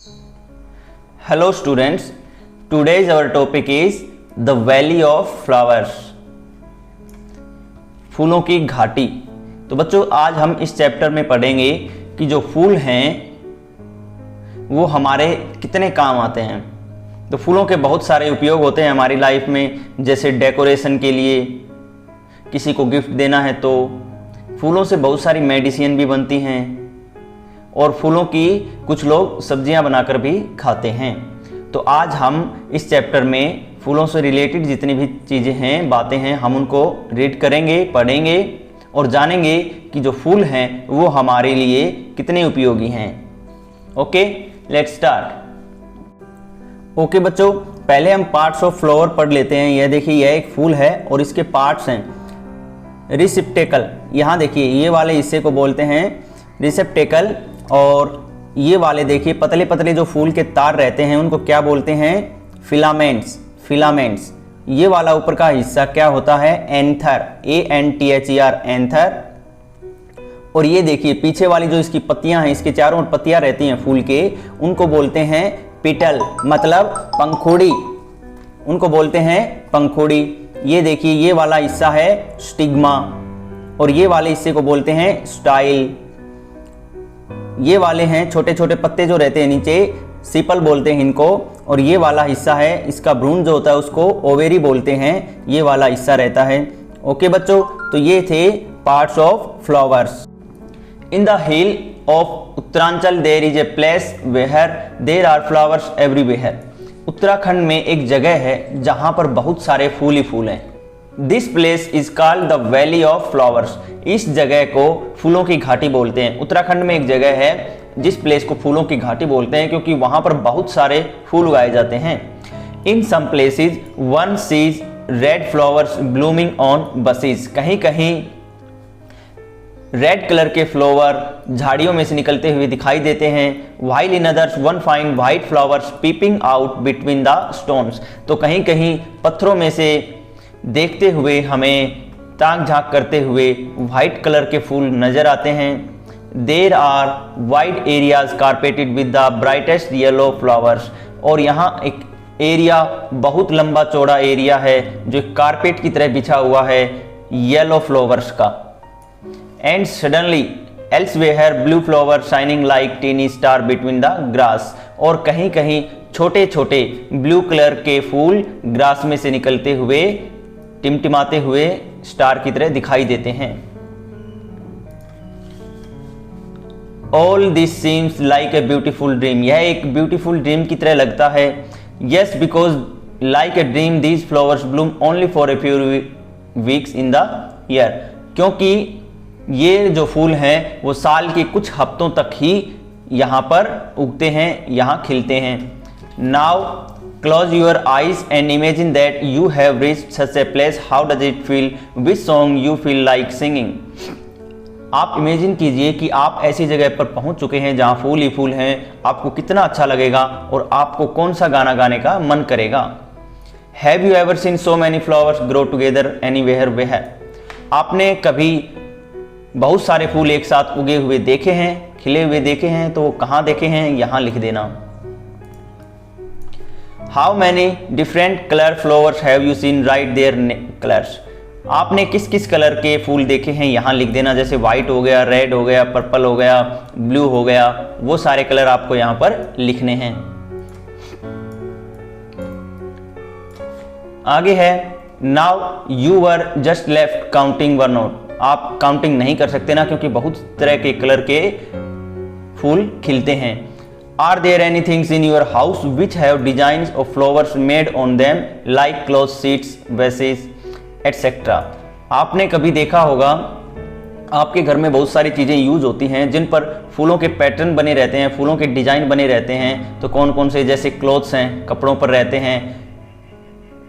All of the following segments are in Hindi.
Hello students, today's our topic is the valley of flowers. फूलों की घाटी। तो बच्चों आज हम इस चैप्टर में पढ़ेंगे कि जो फूल हैं वो हमारे कितने काम आते हैं। तो फूलों के बहुत सारे उपयोग होते हैं हमारी लाइफ में, जैसे डेकोरेशन के लिए, किसी को गिफ्ट देना है तो फूलों से बहुत सारी मेडिसिन भी बनती हैं और फूलों की कुछ लोग सब्जियां बनाकर भी खाते हैं। तो आज हम इस चैप्टर में फूलों से रिलेटेड जितनी भी चीज़ें हैं, बातें हैं, हम उनको रीड करेंगे, पढ़ेंगे और जानेंगे कि जो फूल हैं वो हमारे लिए कितने उपयोगी हैं। Okay, let's start. ओके बच्चों, पहले हम पार्ट्स ऑफ फ्लावर पढ़ लेते हैं। यह देखिए, यह एक फूल है और इसके पार्ट्स हैं। रिसेप्टेकल, यहाँ देखिए ये वाले हिस्से को बोलते हैं रिसेप्टेकल, और ये वाले देखिए पतले पतले जो फूल के तार रहते हैं उनको क्या बोलते हैं? फिलामेंट्स। फिलामेंट्स। ये वाला ऊपर का हिस्सा क्या होता है? Anther, ANTHER, anther. और ये देखिए पीछे वाली जो इसकी पत्तियां हैं, इसके चारों ओर पत्तियां रहती हैं फूल के, उनको बोलते हैं पिटल, मतलब पंखुड़ी, उनको बोलते हैं पंखुड़ी। ये देखिए ये वाला हिस्सा है स्टिग्मा और ये वाले हिस्से को बोलते हैं स्टाइल। ये वाले हैं छोटे छोटे पत्ते जो रहते हैं नीचे, सिपल बोलते हैं इनको। और ये वाला हिस्सा है, इसका भ्रूण जो होता है उसको ओवेरी बोलते हैं, ये वाला हिस्सा रहता है। ओके बच्चों, तो ये थे parts of flowers. In the hill of Uttaranchal there is a place where there are flowers everywhere. Uttarakhand में एक जगह है जहां पर बहुत सारे फूल ही फूल हैं। This place is called the valley of flowers. इस जगह को फूलों की घाटी बोलते हैं। उत्तराखंड में एक जगह है जिस प्लेस को फूलों की घाटी बोलते हैं क्योंकि वहां पर बहुत सारे फूल उगाए जाते हैं। In some places one sees red flowers blooming on bushes. कहीं कहीं रेड कलर के फ्लावर झाड़ियों में से निकलते हुए दिखाई देते हैं। While in others one find white flowers peeping out between the stones. तो कहीं कहीं पत्थरों में से देखते हुए हमें ताक झांक करते हुए व्हाइट कलर के फूल नजर आते हैं। There are wide areas carpeted with the brightest yellow flowers. और यहाँ एक एरिया, बहुत लंबा चौड़ा एरिया है जो कारपेट की तरह बिछा हुआ है येलो फ्लावर्स का। And suddenly elsewhere blue flower shining like tiny star between the grass. और कहीं कहीं छोटे छोटे ब्लू कलर के फूल ग्रास में से निकलते हुए टिमटिमाते हुए स्टार की तरह दिखाई देते हैं। All this seems like a beautiful dream. यह एक ब्यूटीफुल ड्रीम की तरह लगता है। Yes, because like a dream these flowers Bloom only for a few weeks in the year. क्योंकि ये जो फूल हैं वो साल के कुछ हफ्तों तक ही यहाँ पर उगते हैं, यहाँ खिलते हैं। Now close your eyes and imagine that you have reached such a place. How does it feel? Which song you feel like singing? आप इमेजिन कीजिए कि आप ऐसी जगह पर पहुंच चुके हैं जहां फूल ही फूल हैं। आपको कितना अच्छा लगेगा और आपको कौन सा गाना गाने का मन करेगा। Have you ever seen so many flowers grow together anywhere? where? आपने कभी बहुत सारे फूल एक साथ उगे हुए देखे हैं, खिले हुए देखे हैं? तो कहाँ देखे हैं, यहाँ लिख देना। How many different color flowers have you seen? Write their colors. आपने किस किस कलर के फूल देखे हैं, यहाँ लिख देना। जैसे व्हाइट हो गया, रेड हो गया, पर्पल हो गया, ब्लू हो गया, वो सारे कलर आपको यहाँ पर लिखने हैं। आगे है Now you were just left counting one note. आप काउंटिंग नहीं कर सकते ना, क्योंकि बहुत तरह के कलर के फूल खिलते हैं। Are there any things in your house which have designs of flowers made on them like clothes, sheets, vases, etc. आपने कभी देखा होगा आपके घर में बहुत सारी चीज़ें यूज होती हैं जिन पर फूलों के पैटर्न बने रहते हैं, फूलों के डिजाइन बने रहते हैं। तो कौन कौन से? जैसे क्लोथ्स हैं, कपड़ों पर रहते हैं।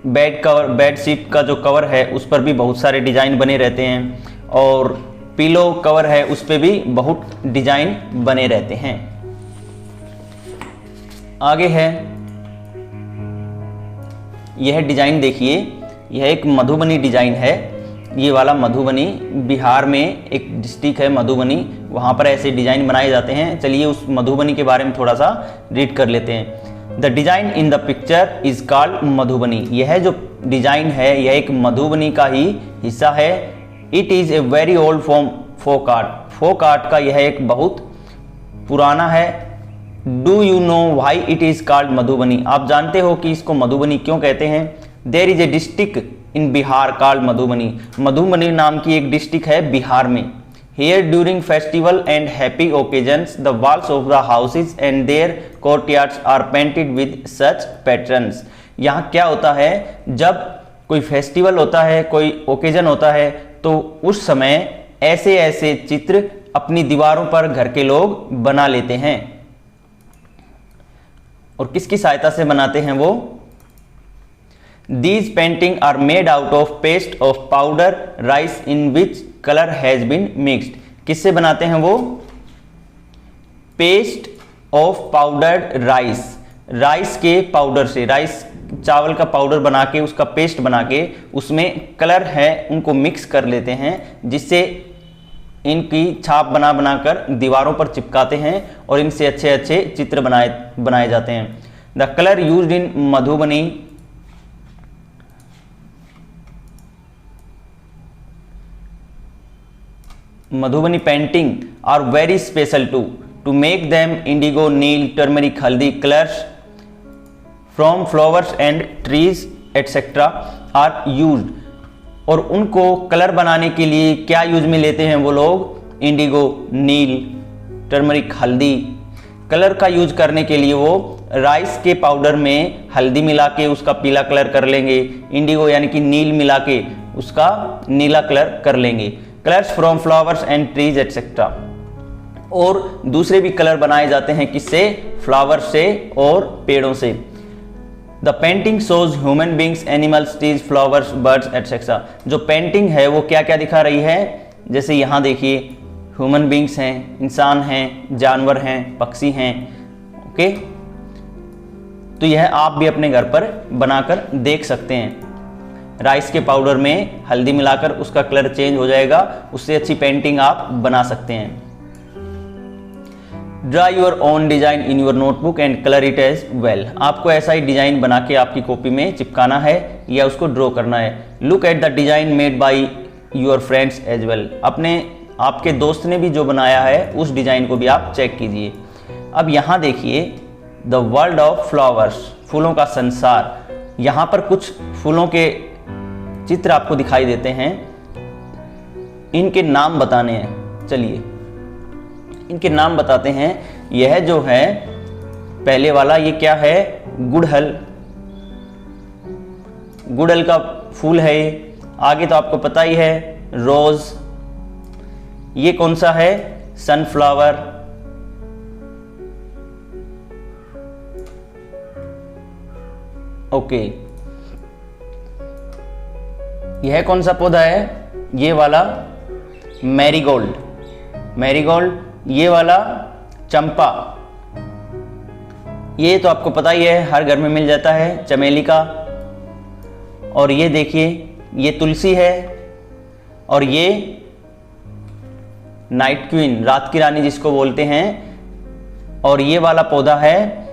बेड कवर, बेड शीट का जो कवर है उस पर भी बहुत सारे डिजाइन बने रहते हैं। और पिलो कवर है, उस पर भी बहुत डिजाइन बने रहते हैं। आगे है, यह डिजाइन देखिए, यह एक मधुबनी डिजाइन है ये वाला मधुबनी, बिहार में एक डिस्ट्रिक्ट है मधुबनी, वहाँ पर ऐसे डिजाइन बनाए जाते हैं। चलिए उस मधुबनी के बारे में थोड़ा सा रीड कर लेते हैं। The design in the picture is called Madhubani. यह जो डिजाइन है यह एक मधुबनी का ही हिस्सा है। It is a very old form folk art. Folk art का यह एक बहुत पुराना है। Do you know why it is called Madhubani? आप जानते हो कि इसको मधुबनी क्यों कहते हैं? There is a district in Bihar called Madhubani. Madhubani नाम की एक डिस्ट्रिक्ट है बिहार में। Here during festival and happy occasions, the walls of the houses and their courtyards are painted with such patterns. यहाँ क्या होता है, जब कोई फेस्टिवल होता है, कोई ओकेजन होता है, तो उस समय ऐसे ऐसे चित्र अपनी दीवारों पर घर के लोग बना लेते हैं। और किसकी सहायता से बनाते हैं वो? These painting are made out of paste of powder rice in which color has been mixed. किससे बनाते हैं वो? Paste of powdered rice. Rice के पाउडर से, राइस चावल का पाउडर बना के, उसका पेस्ट बना के उसमें कलर है उनको मिक्स कर लेते हैं, जिससे इनकी छाप बना बनाकर दीवारों पर चिपकाते हैं और इनसे अच्छे अच्छे चित्र बनाए जाते हैं। The colour used in Madhubani painting are very special too. To make them, indigo, neil, turmeric, haldi colors from flowers and trees etc. are used. और उनको कलर बनाने के लिए क्या यूज में लेते हैं वो लोग? इंडिगो, नील, टर्मरिक, हल्दी। कलर का यूज करने के लिए वो राइस के पाउडर में हल्दी मिला के उसका पीला कलर कर लेंगे, इंडिगो यानी कि नील मिला के उसका नीला कलर कर लेंगे। Colours from flowers and trees etcetera. और दूसरे भी कलर बनाए जाते हैं किससे? फ्लावर से और पेड़ों से। The painting shows human beings, animals, trees, flowers, birds etcetera. जो पेंटिंग है वो क्या क्या दिखा रही है? जैसे यहाँ देखिए ह्यूमन बींग्स हैं, इंसान हैं, जानवर हैं, पक्षी हैं। ओके, तो यह आप भी अपने घर पर बनाकर देख सकते हैं। राइस के पाउडर में हल्दी मिलाकर उसका कलर चेंज हो जाएगा, उससे अच्छी पेंटिंग आप बना सकते हैं। Draw your own design in your notebook and colour it as well. आपको ऐसा ही डिजाइन बना के आपकी कॉपी में चिपकाना है या उसको ड्रॉ करना है। Look at the design made by your friends as well. आपके दोस्त ने भी जो बनाया है उस डिजाइन को भी आप चेक कीजिए। अब यहाँ देखिए द वर्ल्ड ऑफ फ्लावर्स, फूलों का संसार। यहाँ पर कुछ फूलों के चित्र आपको दिखाई देते हैं, इनके नाम बताने हैं। चलिए इनके नाम बताते हैं। यह जो है पहले वाला, ये क्या है? गुड़हल। गुड़हल का फूल है ये। आगे तो आपको पता ही है रोज। ये कौन सा है? सनफ्लावर। ओके, यह कौन सा पौधा है? ये वाला मैरीगोल्ड। मैरीगोल्ड। ये वाला चंपा। ये तो आपको पता ही है, हर घर में मिल जाता है, चमेली का। और ये देखिए ये तुलसी है। और ये नाइट क्वीन, रात की रानी जिसको बोलते हैं। और ये वाला पौधा है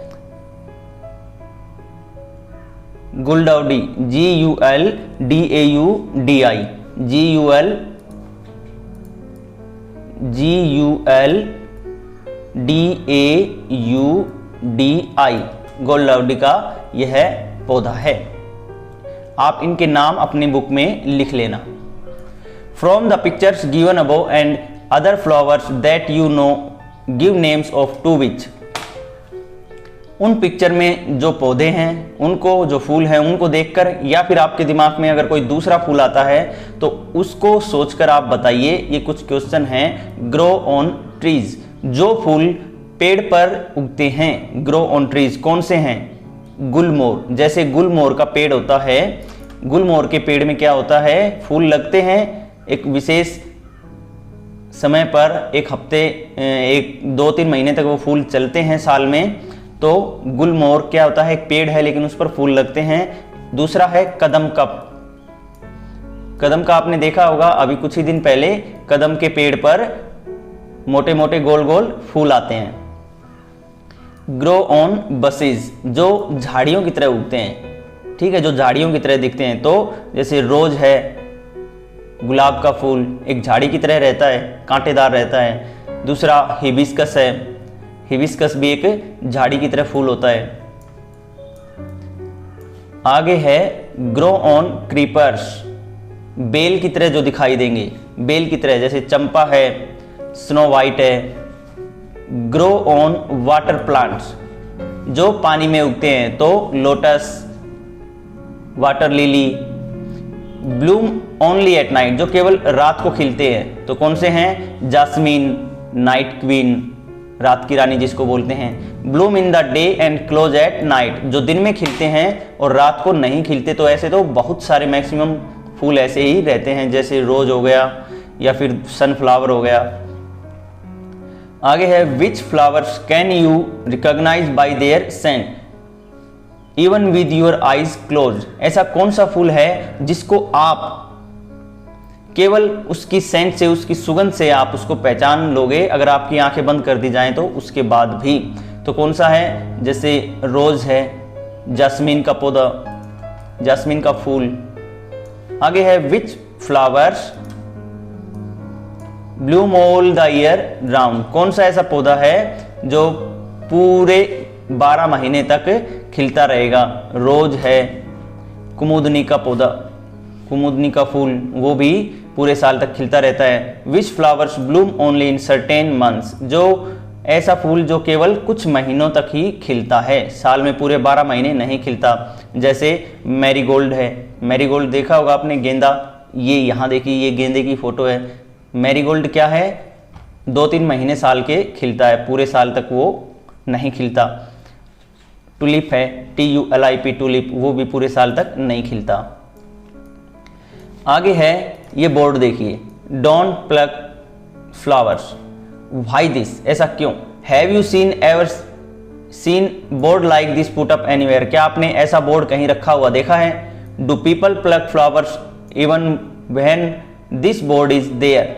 गुलदाउदी, GULDAUDI, GULDAUDI, गुलदाउदी का यह पौधा है। आप इनके नाम अपनी बुक में लिख लेना। From the pictures given above and other flowers that you know give names of two which. उन पिक्चर में जो पौधे हैं, उनको, जो फूल हैं, उनको देखकर या फिर आपके दिमाग में अगर कोई दूसरा फूल आता है तो उसको सोचकर आप बताइए। ये कुछ क्वेश्चन हैं। ग्रो ऑन ट्रीज, जो फूल पेड़ पर उगते हैं। ग्रो ऑन ट्रीज कौन से हैं? गुलमोर। जैसे गुलमोर का पेड़ होता है, गुलमोर के पेड़ में क्या होता है? फूल लगते हैं एक विशेष समय पर, एक हफ्ते, 2-3 महीने तक वो फूल चलते हैं साल में। तो गुलमोर क्या होता है? एक पेड़ है लेकिन उस पर फूल लगते हैं। दूसरा है कदम का कदम का आपने देखा होगा, अभी कुछ ही दिन पहले कदम के पेड़ पर मोटे मोटे गोल गोल फूल आते हैं। ग्रो ऑन बसेज, जो झाड़ियों की तरह उगते हैं, ठीक है, जो झाड़ियों की तरह दिखते हैं। तो जैसे रोज है, गुलाब का फूल एक झाड़ी की तरह रहता है, कांटेदार रहता है। दूसरा हिबिस्कस है, हिबिस्कस भी एक झाड़ी की तरह फूल होता है। आगे है ग्रो ऑन क्रीपर्स, बेल की तरह जो दिखाई देंगे, बेल की तरह, जैसे चंपा है, स्नो वाइट है। ग्रो ऑन वाटर प्लांट्स, जो पानी में उगते हैं, तो lotus, water lily. Bloom only at night, जो केवल रात को खिलते हैं, तो कौन से हैं? जास्मीन, नाइट क्वीन, रात की रानी जिसको बोलते हैं। Bloom in the day and close at night, जो दिन में खिलते हैं और रात को नहीं खिलते। तो ऐसे तो बहुत सारे मैक्सिमम फूल ऐसे ही रहते हैं, जैसे रोज हो गया या फिर सनफ्लावर हो गया। आगे है which flowers can you recognise by their scent even with your eyes close, ऐसा कौन सा फूल है जिसको आप केवल उसकी सेंट से, उसकी सुगंध से आप उसको पहचान लोगे, अगर आपकी आंखें बंद कर दी जाएं तो उसके बाद भी। तो कौन सा है? जैसे रोज है, जास्मीन का पौधा, जास्मीन का फूल। आगे है which flowers Bloom all the year round, कौन सा ऐसा पौधा है जो पूरे 12 महीने तक खिलता रहेगा? रोज है, कुमुदनी का पौधा, कुमुदनी का फूल, वो भी पूरे साल तक खिलता रहता है। Which flowers Bloom only in certain months, जो ऐसा फूल जो केवल कुछ महीनों तक ही खिलता है, साल में पूरे 12 महीने नहीं खिलता। जैसे मैरीगोल्ड है, मैरीगोल्ड देखा होगा आपने, गेंदा, ये यहाँ देखिए, ये गेंदे की फोटो है। मैरीगोल्ड क्या है? 2-3 महीने साल के खिलता है, पूरे साल तक वो नहीं खिलता। टुलिप है, TULIP टुलिप, वो भी पूरे साल तक नहीं खिलता। आगे है ये बोर्ड देखिए, don't pluck flowers, why this, ऐसा क्यों? Have you seen ever seen board like this put up anywhere, क्या आपने ऐसा बोर्ड कहीं रखा हुआ देखा है? Do people pluck flowers even when this board is there,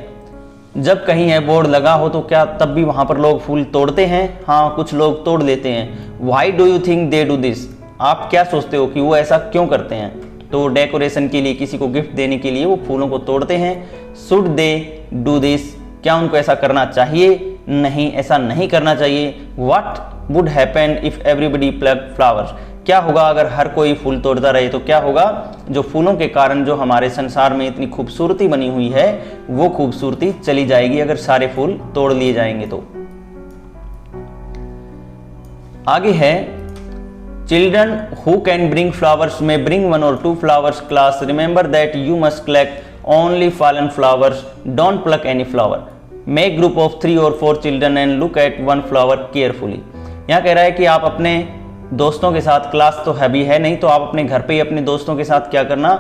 जब कहीं है बोर्ड लगा हो तो क्या तब भी वहां पर लोग फूल तोड़ते हैं? हाँ, कुछ लोग तोड़ लेते हैं। Why do you think they do this, आप क्या सोचते हो कि वो ऐसा क्यों करते हैं? तो डेकोरेशन के लिए, किसी को गिफ्ट देने के लिए वो फूलों को तोड़ते हैं। शुड दे डू दिस, क्या उनको ऐसा करना चाहिए? नहीं, ऐसा नहीं करना चाहिए। What would happen if everybody plug flowers, क्या होगा अगर हर कोई फूल तोड़ता रहे? तो क्या होगा? जो फूलों के कारण जो हमारे संसार में इतनी खूबसूरती बनी हुई है, वो खूबसूरती चली जाएगी अगर सारे फूल तोड़ लिए जाएंगे तो। आगे है children who can bring flowers may bring 1 or 2 flowers class, remember that you must collect only fallen flowers, don't pluck any flower, make group of 3 or 4 children and look at 1 flower carefully. यहाँ कह रहा है कि आप अपने दोस्तों के साथ, क्लास तो है भी है नहीं, तो आप अपने घर पे ही अपने दोस्तों के साथ क्या करना,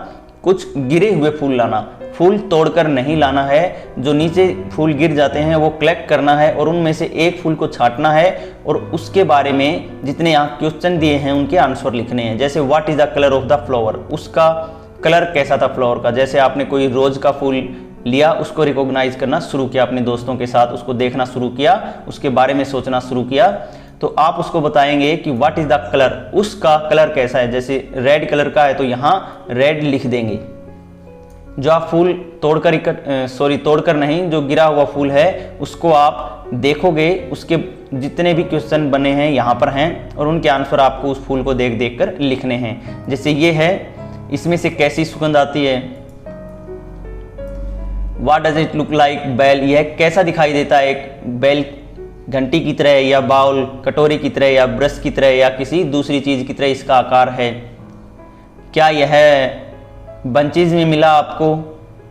कुछ गिरे हुए फूल लाना, फूल तोड़कर नहीं लाना है, जो नीचे फूल गिर जाते हैं वो कलेक्ट करना है और उनमें से एक फूल को छांटना है और उसके बारे में जितने यहाँ क्वेश्चन दिए हैं उनके आंसर लिखने हैं। जैसे what is the colour of the flower, उसका कलर कैसा था फ्लावर का। जैसे आपने कोई रोज का फूल लिया, उसको रिकॉग्नाइज करना शुरू किया अपने दोस्तों के साथ, उसको देखना शुरू किया, उसके बारे में सोचना शुरू किया, तो आप उसको बताएंगे कि व्हाट इज द कलर, उसका कलर कैसा है। जैसे रेड कलर का है तो यहाँ रेड लिख देंगे। जो आप फूल तोड़कर नहीं, जो गिरा हुआ फूल है उसको आप देखोगे, उसके जितने भी क्वेश्चन बने हैं यहाँ पर हैं और उनके आंसर आपको उस फूल को देख देख कर लिखने हैं। जैसे ये है, इसमें से कैसी सुगंध आती है? What does it look like bell, यह कैसा दिखाई देता है? एक बेल घंटी की तरह या बाउल कटोरी की तरह या ब्रश की तरह या किसी दूसरी चीज की तरह इसका आकार है। क्या यह बंचेज में मिला आपको,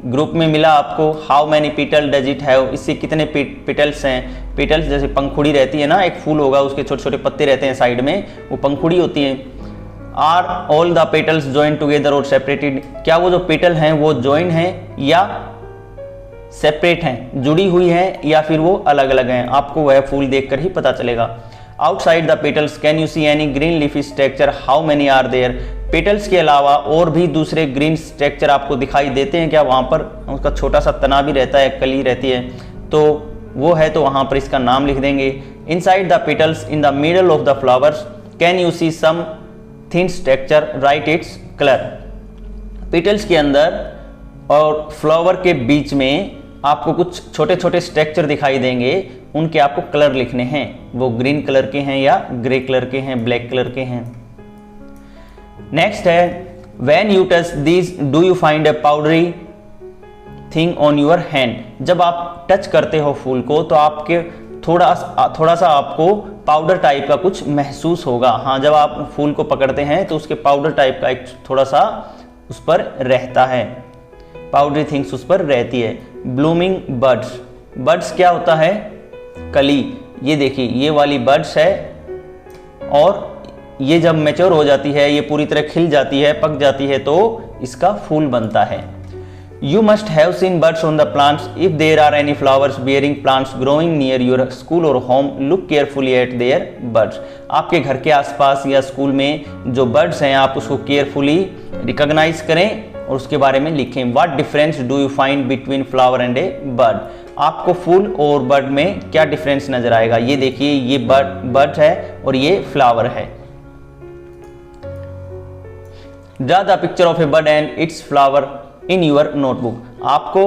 ग्रुप में मिला आपको? How many petal does it have, इससे कितने पेटल्स हैं? पेटल्स जैसे पंखुड़ी रहती है ना, एक फूल होगा उसके छोटे छोटे पत्ते रहते हैं साइड में, वो पंखुड़ी होती है। Are all the petals join together or separated, क्या वो जो पेटल हैं वो ज्वाइन हैं या सेपरेट हैं, जुड़ी हुई हैं, या फिर वो अलग अलग हैं? आपको वह फूल देखकर ही पता चलेगा। Outside the petals can you see any green leafy structure, how many are there. Petals के अलावा और भी दूसरे ग्रीन स्ट्रक्चर आपको दिखाई देते हैं क्या? वहाँ पर उसका छोटा सा तना भी रहता है, कली रहती है, तो वो है, तो वहाँ पर इसका नाम लिख देंगे। Inside the petals in the middle of the flowers can you see some thin structure, write its colour. Petals के अंदर और फ्लावर के बीच में आपको कुछ छोटे छोटे स्ट्रक्चर दिखाई देंगे, उनके आपको कलर लिखने हैं, वो ग्रीन कलर के हैं या ग्रे कलर के हैं, ब्लैक कलर के हैं। नेक्स्ट है when you touch this do you find a powdery thing on your hand. जब आप टच करते हो फूल को तो आपके थोड़ा सा आपको पाउडर टाइप का कुछ महसूस होगा। हाँ, जब आप फूल को पकड़ते हैं तो उसके पाउडर टाइप का एक थोड़ा सा उस पर रहता है, पाउडरी थिंग्स उस पर रहती है। ब्लूमिंग बर्ड्स, बर्ड्स क्या होता है? कली। ये देखिए ये वाली बर्ड्स है, और ये जब मैच्योर हो जाती है, ये पूरी तरह खिल जाती है, पक जाती है, तो इसका फूल बनता है। You must have seen birds on the plants. If there are any flowers bearing plants growing near your school or home, look carefully at their buds. आपके घर के आसपास या स्कूल में जो बर्ड्स हैं आप उसको केयरफुली रिकॉग्नाइज करें और उसके बारे में लिखें। What difference do you find between flower and a bird? आपको फूल और बर्ड में क्या डिफरेंस नजर आएगा? ये देखिए ये बर्ड है और ये फ्लावर है। Draw the picture of a bird and its flower in your notebook. आपको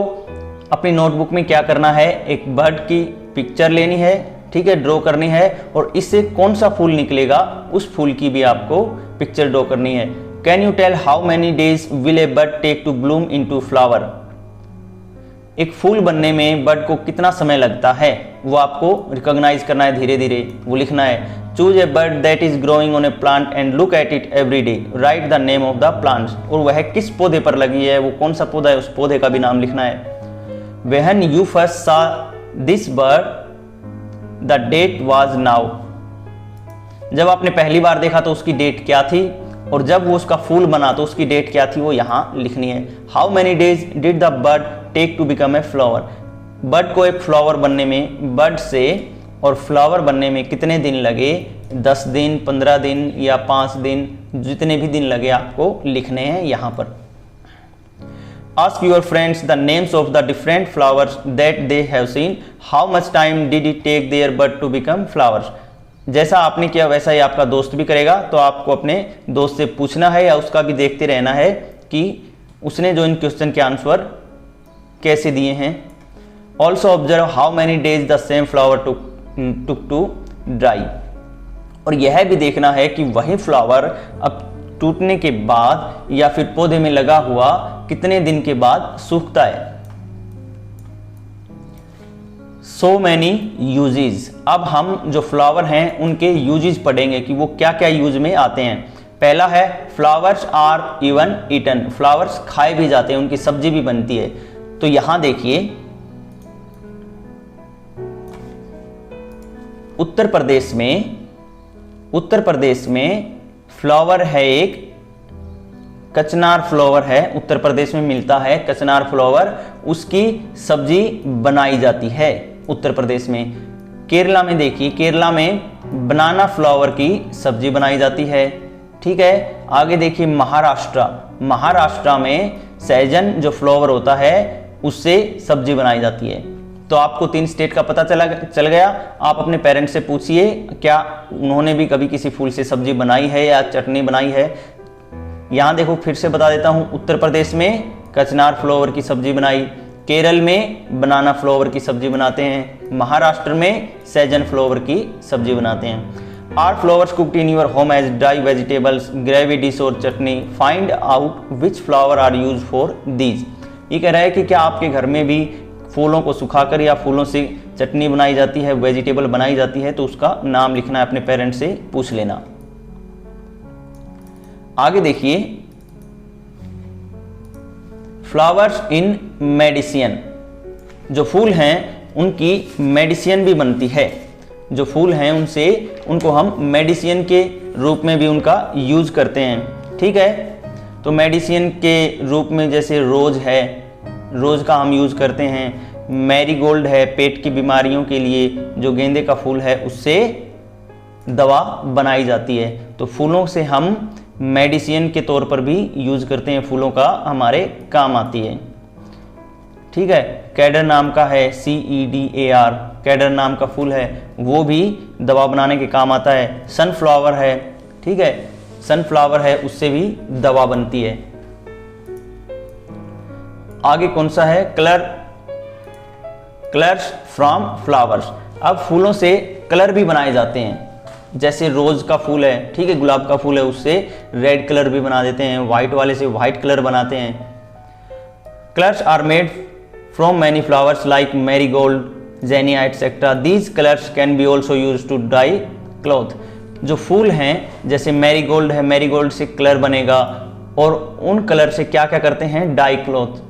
अपनी नोटबुक में क्या करना है? एक बर्ड की पिक्चर लेनी है, ठीक है, ड्रॉ करनी है, और इससे कौन सा फूल निकलेगा उस फूल की भी आपको पिक्चर ड्रॉ करनी है। Can you tell how many days will a bird take to bloom into flower. एक फूल बनने में बर्ड को कितना समय लगता है वो आपको रिकॉग्नाइज करना है, धीरे धीरे वो लिखना है। Choose a bird that is growing on A plant and look at it every day, right the name of the plant. और वह किस पौधे पर लगी है, वो कौन सा पौधा है, उस पौधे का भी नाम लिखना है। When you first saw this bird the date was now. जब आपने पहली बार देखा तो उसकी डेट क्या थी, और जब वो उसका फूल बना तो उसकी डेट क्या थी वो यहाँ लिखनी है। How many days did the bird take to become a flower. Bird को एक फ्लावर बनने में, बर्ड से और फ्लावर बनने में कितने दिन लगे? 10 दिन, 15 दिन या 5 दिन, जितने भी दिन लगे आपको लिखने हैं यहाँ पर। Ask your friends the names of the different flowers that they have seen. How much time did it take their bud to become flowers? जैसा आपने किया वैसा ही आपका दोस्त भी करेगा, तो आपको अपने दोस्त से पूछना है या उसका भी देखते रहना है कि उसने जो इन क्वेश्चन के आंसर कैसे दिए हैं। Also observe how many days the same flower took to dry। और यह भी देखना है कि वही फ्लावर अब टूटने के बाद या फिर पौधे में लगा हुआ कितने दिन के बाद सूखता है। So many uses। अब हम जो फ्लावर हैं उनके यूजेस पढ़ेंगे कि वो क्या क्या यूज में आते हैं। पहला है flowers are even eaten. Flowers खाए भी जाते हैं, उनकी सब्जी भी बनती है। तो यहां देखिए उत्तर प्रदेश में फ्लावर है, एक कचनार फ्लावर है, उत्तर प्रदेश में मिलता है कचनार फ्लावर, उसकी सब्जी बनाई जाती है उत्तर प्रदेश में। केरला में देखिए, केरला में बनाना फ्लावर की सब्जी बनाई जाती है, ठीक है। आगे देखिए महाराष्ट्र में सहजन जो फ्लावर होता है उससे सब्जी बनाई जाती है। तो आपको 3 स्टेट का पता चल गया। आप अपने पेरेंट्स से पूछिए क्या उन्होंने भी कभी किसी फूल से सब्जी बनाई है या चटनी बनाई है। यहाँ देखो फिर से बता देता हूँ, उत्तर प्रदेश में कचनार फ्लावर की सब्जी बनाई, केरल में बनाना फ्लावर की सब्जी बनाते हैं, महाराष्ट्र में सहजन फ्लावर की सब्जी बनाते हैं। Are flowers cooked in your home as dry vegetables, gravy dish और chutney, find out which flower are used for these. ये कह रहा है कि क्या आपके घर में भी फूलों को सुखाकर या फूलों से चटनी बनाई जाती है, वेजिटेबल बनाई जाती है, तो उसका नाम लिखना है, अपने पेरेंट्स से पूछ लेना। आगे देखिए फ्लावर्स इन मेडिसिन। जो फूल हैं उनकी मेडिसिन भी बनती है। जो फूल हैं उनको हम मेडिसिन के रूप में भी उनका यूज करते हैं, ठीक है। तो मेडिसिन के रूप में जैसे रोज है, रोज का हम यूज करते हैं। मैरीगोल्ड है, पेट की बीमारियों के लिए जो गेंदे का फूल है उससे दवा बनाई जाती है। तो फूलों से हम मेडिसिन के तौर पर भी यूज करते हैं, फूलों का हमारे काम आती है। ठीक है, कैडर नाम का है, CEDAR, कैडर नाम का फूल है, वो भी दवा बनाने के काम आता है। सनफ्लावर है, ठीक है, सनफ्लावर है, उससे भी दवा बनती है। आगे कौन सा है, कलर्स फ्रॉम फ्लावर्स। अब फूलों से कलर भी बनाए जाते हैं, जैसे रोज का फूल है, ठीक है, गुलाब का फूल है, उससे रेड कलर भी बना देते हैं, व्हाइट वाले से व्हाइट कलर बनाते हैं। Colours are made from many flowers like marigold, zinnia etcetera. These colours can be also use to dye cloth. जो फूल हैं जैसे मैरीगोल्ड है, मैरीगोल्ड से कलर बनेगा, और उन कलर से क्या क्या करते हैं, डाई क्लॉथ।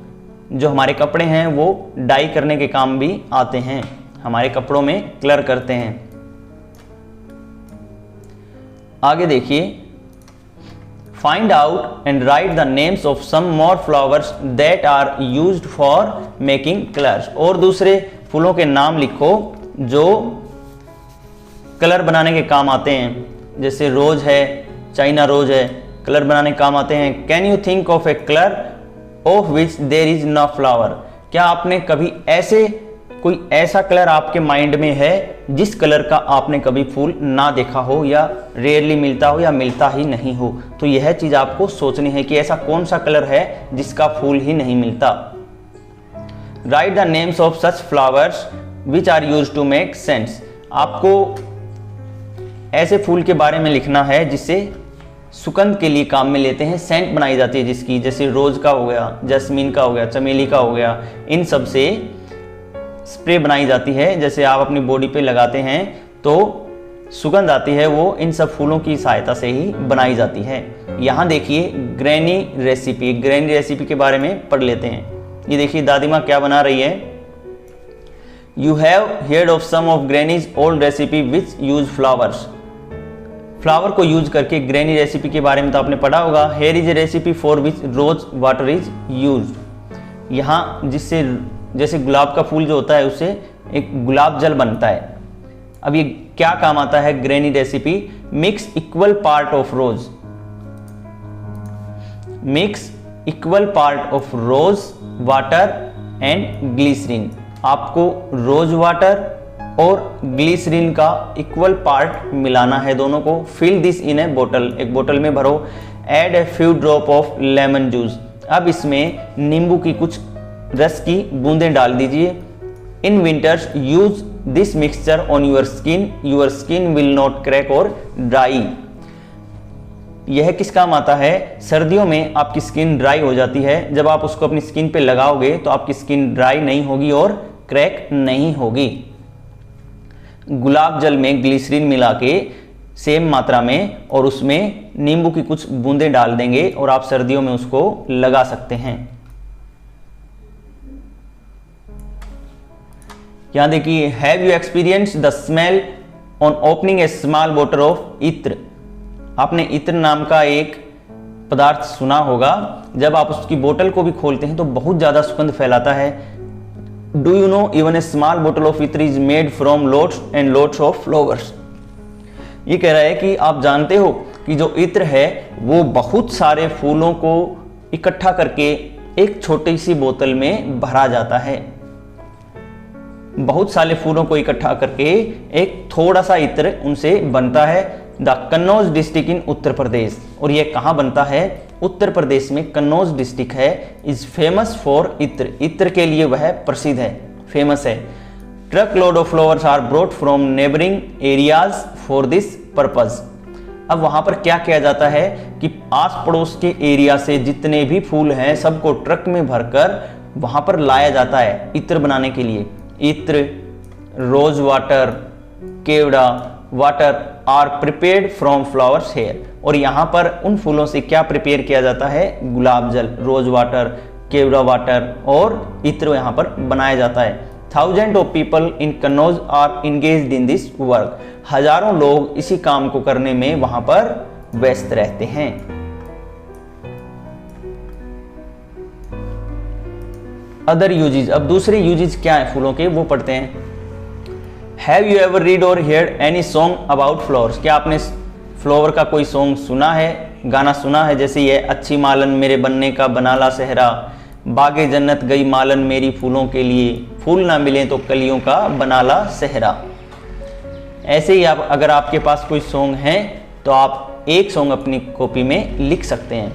जो हमारे कपड़े हैं वो डाई करने के काम भी आते हैं, हमारे कपड़ों में कलर करते हैं। आगे देखिए, find out and write the names of some more flowers that are used for making colours. और दूसरे फूलों के नाम लिखो जो कलर बनाने के काम आते हैं, जैसे रोज है, चाइना रोज है, कलर बनाने के काम आते हैं। Can you think of a colour of which there is no flower. क्या आपने कभी कोई ऐसा कलर आपके माइंड में है जिस कलर का आपने कभी फूल ना देखा हो, या रेयरली मिलता हो, या मिलता ही नहीं हो। तो यह चीज आपको सोचनी है कि ऐसा कौन सा कलर है जिसका फूल ही नहीं मिलता। Write the names of such flowers which are used to make scents. आपको ऐसे फूल के बारे में लिखना है जिससे सुगंध के लिए काम में लेते हैं, सेंट बनाई जाती है जिसकी, जैसे रोज का हो गया, जैस्मीन का हो गया, चमेली का हो गया, इन सब से स्प्रे बनाई जाती है। जैसे आप अपनी बॉडी पे लगाते हैं तो सुगंध आती है, वो इन सब फूलों की सहायता से ही बनाई जाती है। यहाँ देखिए ग्रैनी रेसिपी, ग्रैनी रेसिपी के बारे में पढ़ लेते हैं। ये देखिए दादी माँ क्या बना रही है। You have heard of some of granny's old recipe which use flowers. Flower को यूज करके ग्रैनी रेसिपी के बारे में तो आपने पढ़ा होगा। Here is a recipe for which rose water is used. यहाँ जिससे जैसे गुलाब का फूल जो होता है उससे एक गुलाब जल बनता है। अब ये क्या काम आता है granny recipe. Mix equal part of rose, mix equal part of rose water and glycerine. आपको रोज वाटर और ग्लिसरीन का इक्वल पार्ट मिलाना है दोनों को। फिल दिस इन ए बोतल, एक बोतल में भरो। Add a few drop of lemon juice. अब इसमें नींबू की कुछ रस की बूंदें डाल दीजिए। In winters use this mixture on your skin will not crack और ड्राई। यह किस काम आता है। सर्दियों में आपकी स्किन ड्राई हो जाती है, जब आप उसको अपनी स्किन पे लगाओगे तो आपकी स्किन ड्राई नहीं होगी और क्रैक नहीं होगी। गुलाब जल में ग्लिसरीन मिला के सेम मात्रा में और उसमें नींबू की कुछ बूंदें डाल देंगे और आप सर्दियों में उसको लगा सकते हैं। यहां देखिए, have you experience the smell on opening A small bottle of इत्र। आपने इत्र नाम का एक पदार्थ सुना होगा, जब आप उसकी बोतल को भी खोलते हैं तो बहुत ज्यादा सुगंध फैलाता है। Do you know even a small bottle of इत्र is made from lots and lots of flowers. ये कह रहा है कि आप जानते हो कि जो इत्र है वो बहुत सारे फूलों को इकट्ठा करके एक छोटी सी बोतल में भरा जाता है। बहुत सारे फूलों को इकट्ठा करके एक थोड़ा सा इत्र उनसे बनता है। The Kannauj district in Uttar Pradesh, और यह कहाँ बनता है, उत्तर प्रदेश में कन्नौज डिस्ट्रिक्ट है। इज फेमस फॉर इत्र, इत्र के लिए वह प्रसिद्ध है, फेमस है। Truck load of flowers are brought from neighbouring areas for this purpose. अब वहां पर क्या किया जाता है कि आस पड़ोस के एरिया से जितने भी फूल हैं सबको ट्रक में भरकर वहां पर लाया जाता है इत्र बनाने के लिए। Ittar, rose water, kewra water are prepared from flowers here. और यहाँ पर उन फूलों से क्या प्रिपेयर किया जाता है, गुलाब जल, रोज वाटर, केवड़ा वाटर और इत्र यहाँ पर बनाया जाता है। Thousand of people in Kannauj are engaged in this work. हजारों लोग इसी काम को करने में वहां पर व्यस्त रहते हैं। अदर यूजेज, अब दूसरे यूजेज क्या है फूलों के वो पढ़ते हैं। Have you ever read or hear any song about flowers? क्या आपने फ्लावर का कोई सॉन्ग सुना है, गाना सुना है? जैसे ये अच्छी मालन मेरे बनने का बनाला सहरा, बागे जन्नत गई मालन मेरी फूलों के लिए, फूल ना मिले तो कलियों का बनाला सहरा। ऐसे ही आप अगर आपके पास कोई सॉन्ग है तो आप एक सॉन्ग अपनी कॉपी में लिख सकते हैं।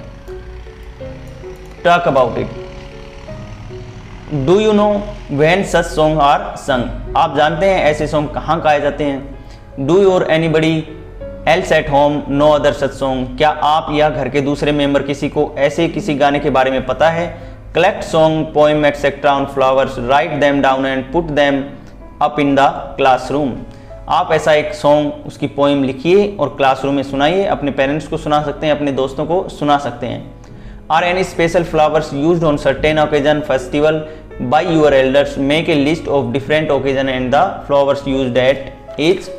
Talk about it. Do you know when such song are sung? आप जानते हैं ऐसे सॉन्ग कहाँ गाए जाते हैं? Do your anybody else at home know other such song? क्या आप या घर के दूसरे मेंबर किसी को ऐसे किसी गाने के बारे में पता है? Collect song poem etcetera on flowers, write them down and put them up in the classroom. आप ऐसा एक सॉन्ग, उसकी पोएम लिखिए और क्लासरूम में सुनाइए। अपने पेरेंट्स को सुना सकते हैं, अपने दोस्तों को सुना सकते हैं। Are any special flowers used on certain occasion festival by your elders? Make a list of different occasion and the flowers used at each.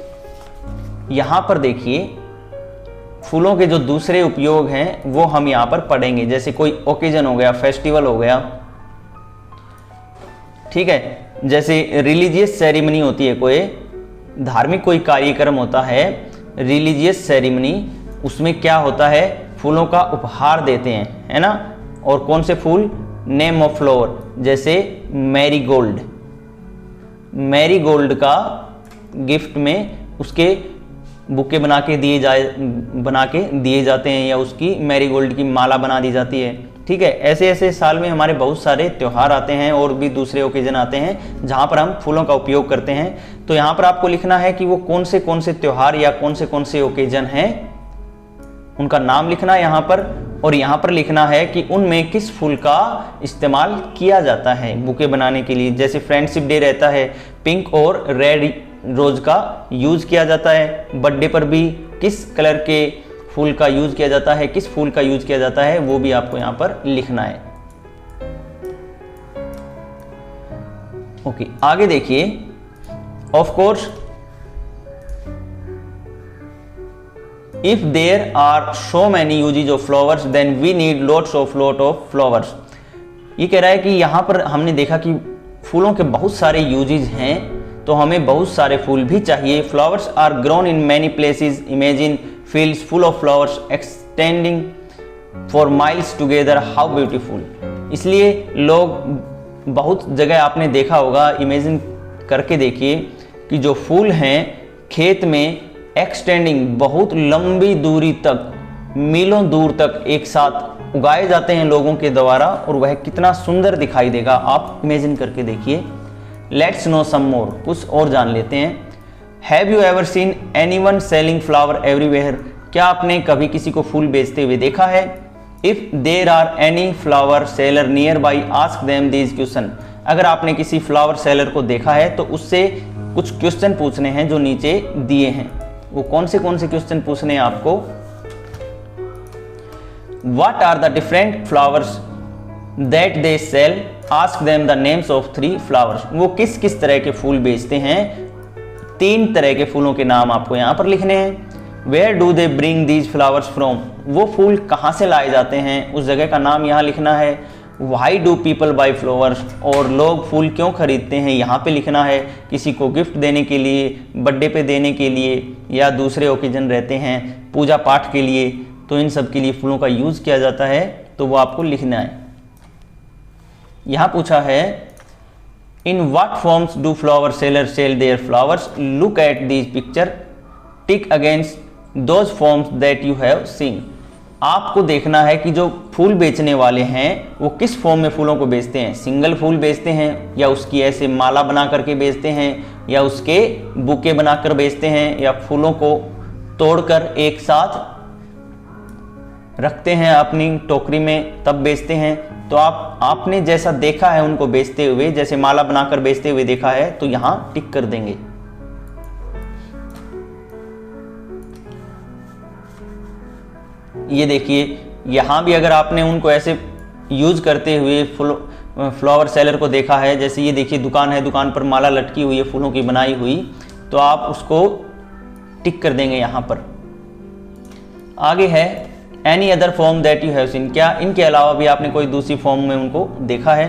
यहाँ पर देखिए फूलों के जो दूसरे उपयोग हैं वो हम यहाँ पर पढ़ेंगे। जैसे कोई ओकेजन हो गया, फेस्टिवल हो गया, ठीक है। जैसे रिलीजियस सेरेमनी होती है, कोई धार्मिक कोई कार्यक्रम होता है, रिलीजियस सेरेमनी, उसमें क्या होता है, फूलों का उपहार देते हैं, है ना। और कौन से फूल? नेम ऑफ फ्लावर, जैसे मैरीगोल्ड। मैरीगोल्ड का गिफ्ट में उसके बुके बना के दिए जाते हैं, या उसकी मैरीगोल्ड की माला बना दी जाती है, ठीक है। ऐसे ऐसे साल में हमारे बहुत सारे त्यौहार आते हैं और भी दूसरे ओकेजन आते हैं जहाँ पर हम फूलों का उपयोग करते हैं। तो यहाँ पर आपको लिखना है कि वो कौन से त्यौहार या कौन से ओकेजन हैं, उनका नाम लिखना है यहाँ पर। और यहाँ पर लिखना है कि उनमें किस फूल का इस्तेमाल किया जाता है बुके बनाने के लिए। जैसे फ्रेंडशिप डे रहता है, पिंक और रेड रोज का यूज किया जाता है। बर्थडे पर भी किस कलर के फूल का यूज किया जाता है, किस फूल का यूज किया जाता है, वो भी आपको यहाँ पर लिखना है। ओके, आगे देखिए। Of course if there are so many usages of flowers then we need lot of flowers. ये कह रहा है कि यहाँ पर हमने देखा कि फूलों के बहुत सारे यूजेज हैं, तो हमें बहुत सारे फूल भी चाहिए। Flowers are grown in many places, imagine fields full of flowers extending for miles together, how beautiful. इसलिए लोग बहुत जगह आपने देखा होगा, इमेजिन करके देखिए कि जो फूल हैं खेत में एक्सटेंडिंग, बहुत लंबी दूरी तक, मीलों दूर तक एक साथ उगाए जाते हैं लोगों के द्वारा, और वह कितना सुंदर दिखाई देगा, आप इमेजिन करके देखिए। लेट्स नो सम मोर, कुछ और जान लेते हैं। Have you ever seen anyone selling flower everywhere? क्या आपने कभी किसी को फूल बेचते हुए देखा है? If there are any flower seller nearby ask them these question. अगर आपने किसी फ्लावर सेलर को देखा है तो उससे कुछ क्वेश्चन पूछने हैं जो नीचे दिए हैं। वो कौन से क्वेश्चन पूछने हैं आपको? What are the different flowers that they sell? Ask them the names of 3 flowers. वो किस किस तरह के फूल बेचते हैं? 3 तरह के फूलों के नाम आपको यहाँ पर लिखने हैं। Where do they bring these flowers from? वो फूल कहाँ से लाए जाते हैं, उस जगह का नाम यहाँ लिखना है। Why do people buy flowers? और लोग फूल क्यों खरीदते हैं, यहाँ पे लिखना है। किसी को गिफ्ट देने के लिए, बर्थडे पे देने के लिए, या दूसरे ओकेजन रहते हैं पूजा पाठ के लिए, तो इन सब के लिए फूलों का यूज़ किया जाता है, तो वो आपको लिखना है। यहाँ पूछा है in what forms do flower seller sell their flowers? Look at this picture, tick against those forms that you have seen. आपको देखना है कि जो फूल बेचने वाले हैं वो किस फॉर्म में फूलों को बेचते हैं। सिंगल फूल बेचते हैं, या उसकी ऐसे माला बना करके बेचते हैं, या उसके बुके बनाकर बेचते हैं, या फूलों को तोड़कर एक साथ रखते हैं अपनी टोकरी में तब बेचते हैं। तो आपने जैसा देखा है उनको बेचते हुए, जैसे माला बनाकर बेचते हुए देखा है, तो यहाँ टिक कर देंगे। ये देखिए, यहाँ भी अगर आपने उनको ऐसे यूज करते हुए फ्लावर सेलर को देखा है, जैसे ये देखिए दुकान है, दुकान पर माला लटकी हुई है फूलों की बनाई हुई, तो आप उसको टिक कर देंगे यहाँ पर। आगे है any other form that you have scene. क्या इनके अलावा भी आपने कोई दूसरी फॉर्म में उनको देखा है?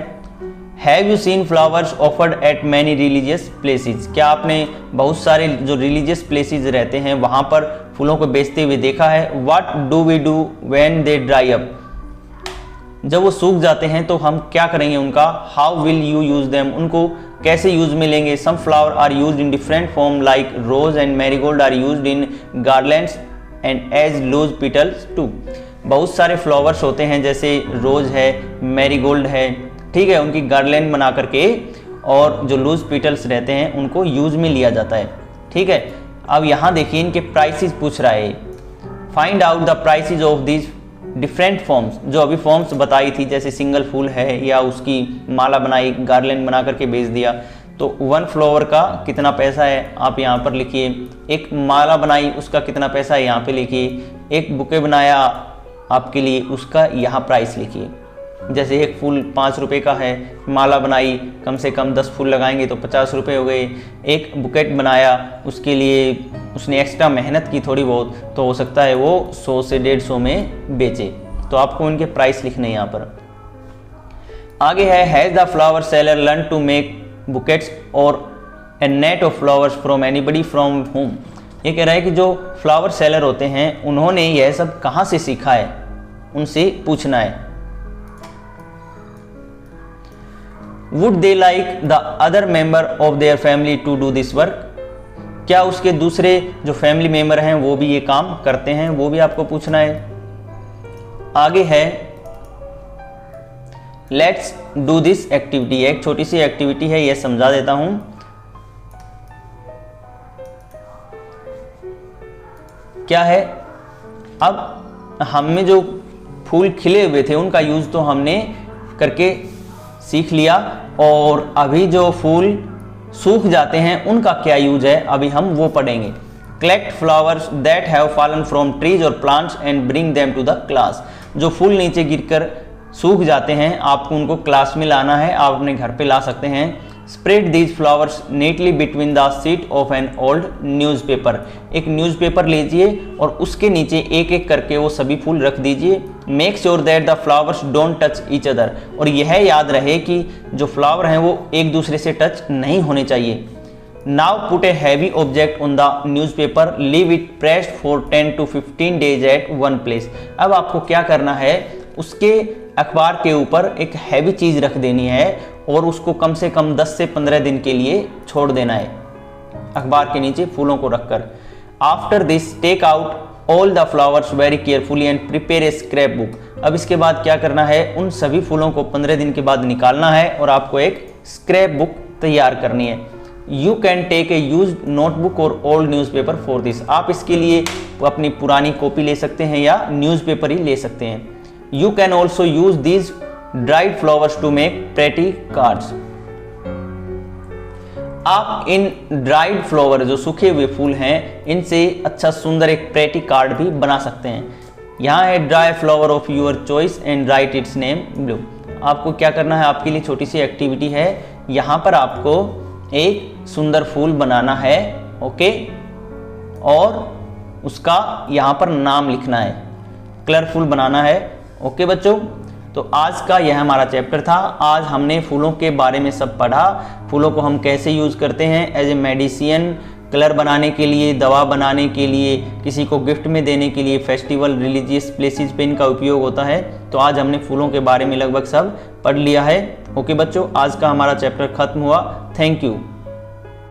Have you scene flowers offered eight many religious places, क्या आपने बहुत सारे जो रिलीजियस प्लेसेस रहते हैं वहाँ पर फूलों को बेचते हुए देखा है। What do we do when they dry up, जब वो सूख जाते हैं तो हम क्या करेंगे उनका। How will you use them, उनको कैसे यूज में लेंगे। Some flower are used in different form like rose and marigold are used in garlands and as loose petals too, बहुत सारे फ्लावर्स होते हैं जैसे रोज है, मैरीगोल्ड है, ठीक है, उनकी गार्लैंड बना करके और जो लूज पिटल्स रहते हैं उनको यूज में लिया जाता है, ठीक है। अब यहाँ देखिए इनके प्राइसेस पूछ रहा है। Find out the prices of this different forms, जो अभी फॉर्म्स बताई थी जैसे सिंगल फूल है या उसकी माला बनाई, गार्लैंड बना करके बेच दिया, तो 1 फ्लावर का कितना पैसा है आप यहाँ पर लिखिए। एक माला बनाई उसका कितना पैसा है यहाँ पे लिखिए। एक बुके बनाया आपके लिए उसका यहाँ प्राइस लिखिए। जैसे एक फूल 5 रुपये का है, माला बनाई कम से कम 10 फूल लगाएंगे तो 50 रुपये हो गए। एक बुकेट बनाया उसके लिए उसने एक्स्ट्रा मेहनत की थोड़ी बहुत, तो हो सकता है वो 100 से 150 में बेचे। तो आपको इनके प्राइस लिखने हैं यहाँ पर। आगे है has the flower seller learn to make bouquets और a net of flowers from anybody from home, ये कह रहा है कि जो फ्लावर सेलर होते हैं उन्होंने यह सब कहाँ से सीखा है, उनसे पूछना है। Would they like the other member of their family to do this work, क्या उसके दूसरे जो फैमिली मेंबर हैं वो भी ये काम करते हैं, वो भी आपको पूछना है। आगे है लेट्स डू दिस एक्टिविटी, एक छोटी सी एक्टिविटी है, ये समझा देता हूं। क्या है, अब हम में जो फूल खिले हुए थे उनका यूज तो हमने करके सीख लिया, और अभी जो फूल सूख जाते हैं उनका क्या यूज है अभी हम वो पढ़ेंगे। Collect flowers that have fallen from trees और plants and bring them to the class, जो फूल नीचे गिरकर सूख जाते हैं आपको उनको क्लास में लाना है, आप अपने घर पे ला सकते हैं। Spread these flowers neatly between the sheet of an old newspaper, एक न्यूज़पेपर लीजिए और उसके नीचे एक एक करके वो सभी फूल रख दीजिए। Make sure that the flowers don't touch each other, और यह याद रहे कि जो फ्लावर हैं वो एक दूसरे से टच नहीं होने चाहिए। Now put a heavy object on the newspaper, leave it pressed for 10 to 15 days at one place. अब आपको क्या करना है, उसके अखबार के ऊपर एक हैवी चीज़ रख देनी है और उसको कम से कम 10 से 15 दिन के लिए छोड़ देना है अखबार के नीचे फूलों को रखकर। After this take out all the flowers very carefully and prepare a scrapbook. अब इसके बाद क्या करना है, उन सभी फूलों को 15 दिन के बाद निकालना है और आपको एक स्क्रैप बुक तैयार करनी है। You can take a use notebook or old newspaper for this, आप इसके लिए अपनी पुरानी कॉपी ले सकते हैं या न्यूज़पेपर ही ले सकते हैं। You can also use these dried flowers to make pretty cards, आप इन ड्राइड फ्लावर जो सूखे हुए फूल हैं इनसे अच्छा सुंदर एक प्रेटी कार्ड भी बना सकते हैं। यहाँ है dry flower of your choice and right it's name blue. आपको क्या करना है, आपके लिए छोटी सी एक्टिविटी है, यहाँ पर आपको एक सुंदर फूल बनाना है, ओके, और उसका यहाँ पर नाम लिखना है, कलरफुल बनाना है, ओके बच्चों। तो आज का यह हमारा चैप्टर था। आज हमने फूलों के बारे में सब पढ़ा, फूलों को हम कैसे यूज़ करते हैं एज ए मेडिसिन, कलर बनाने के लिए, दवा बनाने के लिए, किसी को गिफ्ट में देने के लिए, फेस्टिवल, रिलीजियस प्लेसेस पे इनका उपयोग होता है। तो आज हमने फूलों के बारे में लगभग सब पढ़ लिया है। ओके बच्चों, आज का हमारा चैप्टर खत्म हुआ। Thank you.